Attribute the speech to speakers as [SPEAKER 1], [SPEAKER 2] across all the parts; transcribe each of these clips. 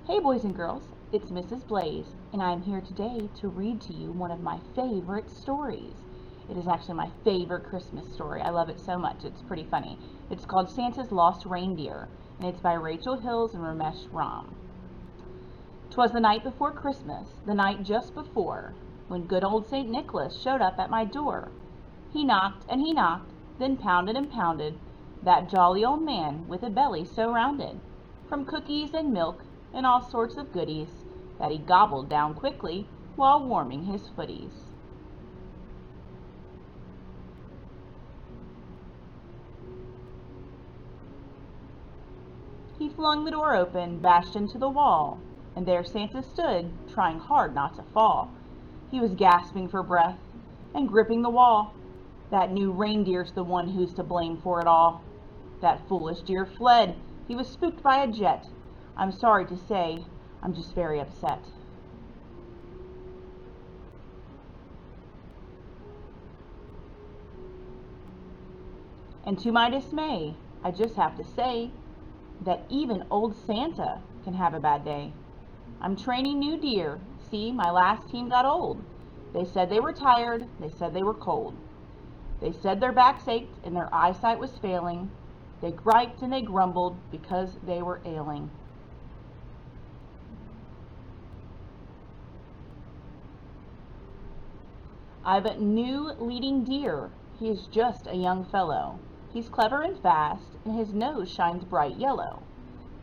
[SPEAKER 1] Hey boys and girls, it's Mrs. Blaze, and I am here today to read to you one of my favorite stories. It is actually my favorite Christmas story. I love it so much. It's pretty funny. It's called Santa's Lost Reindeer, and it's by Rachel Hills and Ramesh Ram. 'Twas the night before Christmas, the night just before, when good old St. Nicholas showed up at my door. He knocked and he knocked, then pounded and pounded, that jolly old man with a belly so rounded, from cookies and milk and all sorts of goodies that he gobbled down quickly while warming his footies. He flung the door open, bashed into the wall, and there Santa stood, trying hard not to fall. He was gasping for breath and gripping the wall. That new reindeer's the one who's to blame for it all. That foolish deer fled. He was spooked by a jet. I'm sorry to say, I'm just very upset. And to my dismay, I just have to say that even old Santa can have a bad day. I'm training new deer. See, my last team got old. They said they were tired. They said they were cold. They said their backs ached and their eyesight was failing. They griped and they grumbled because they were ailing. I've a new leading deer. He is just a young fellow. He's clever and fast, and his nose shines bright yellow.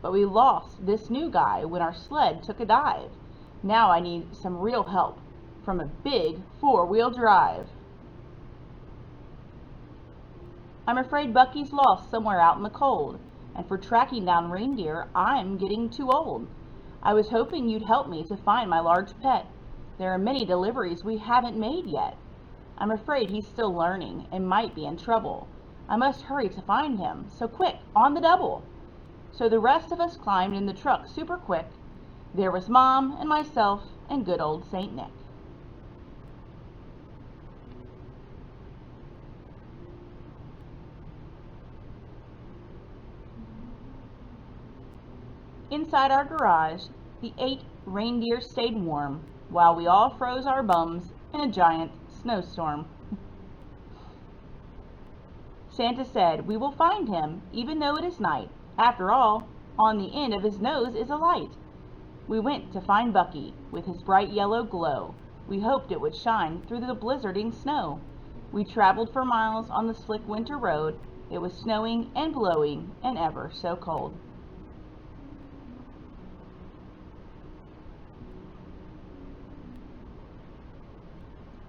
[SPEAKER 1] But we lost this new guy when our sled took a dive. Now I need some real help from a big four-wheel drive. I'm afraid Bucky's lost somewhere out in the cold, and for tracking down reindeer, I'm getting too old. I was hoping you'd help me to find my large pet. There are many deliveries we haven't made yet. I'm afraid he's still learning and might be in trouble. I must hurry to find him, so quick, on the double. So the rest of us climbed in the truck super quick. There was Mom and myself and good old St. Nick. Inside our garage, the 8 reindeers stayed warm, while we all froze our bums in a giant snowstorm. Santa said, "We will find him, even though it is night. After all, on the end of his nose is a light." We went to find Bucky, with his bright yellow glow. We hoped it would shine through the blizzarding snow. We traveled for miles on the slick winter road. It was snowing and blowing and ever so cold.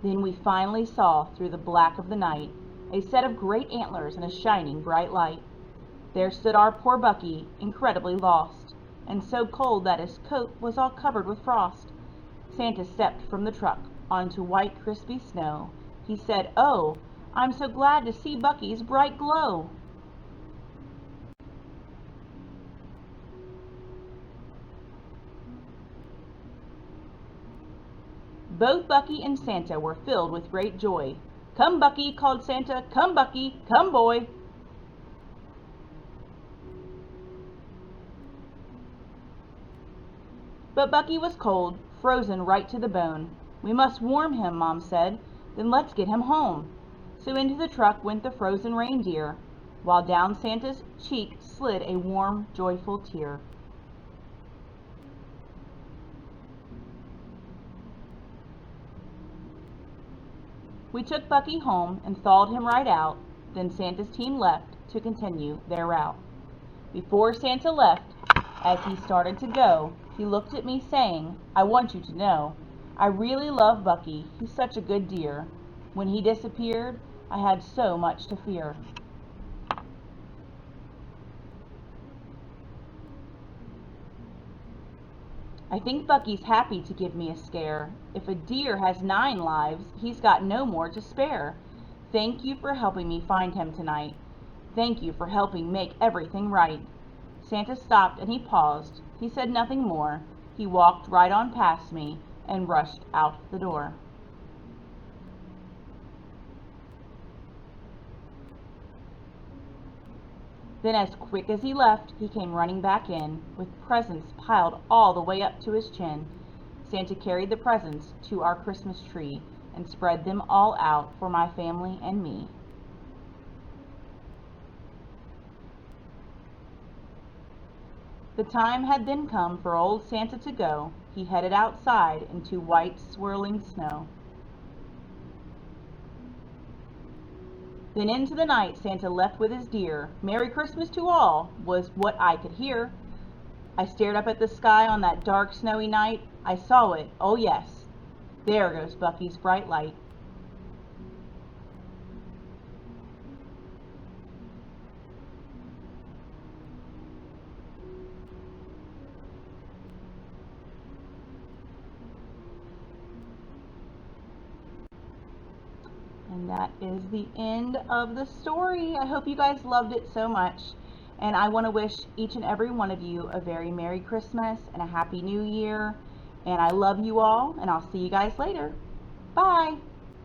[SPEAKER 1] Then we finally saw, through the black of the night, a set of great antlers and a shining bright light. There stood our poor Bucky, incredibly lost, and so cold that his coat was all covered with frost. Santa stepped from the truck onto white crispy snow. He said, "Oh, I'm so glad to see Bucky's bright glow." Both Bucky and Santa were filled with great joy. "Come, Bucky," called Santa. "Come, Bucky. Come, boy." But Bucky was cold, frozen right to the bone. "We must warm him," Mom said. "Then let's get him home." So into the truck went the frozen reindeer, while down Santa's cheek slid a warm, joyful tear. We took Bucky home and thawed him right out. Then Santa's team left to continue their route. Before Santa left, as he started to go, he looked at me saying, "I want you to know, I really love Bucky. He's such a good dear. When he disappeared, I had so much to fear." I think Bucky's happy to give me a scare. If a deer has 9 lives, he's got no more to spare. Thank you for helping me find him tonight. Thank you for helping make everything right. Santa stopped and he paused. He said nothing more. He walked right on past me and rushed out the door. Then as quick as he left, he came running back in, with presents piled all the way up to his chin. Santa carried the presents to our Christmas tree and spread them all out for my family and me. The time had then come for old Santa to go. He headed outside into white swirling snow. Then into the night Santa left with his deer. "Merry Christmas to all," was what I could hear. I stared up at the sky on that dark snowy night. I saw it, oh yes. There goes Bucky's bright light. And that is the end of the story. I hope you guys loved it so much. And I want to wish each and every one of you a very Merry Christmas and a Happy New Year. And I love you all, and I'll see you guys later. Bye.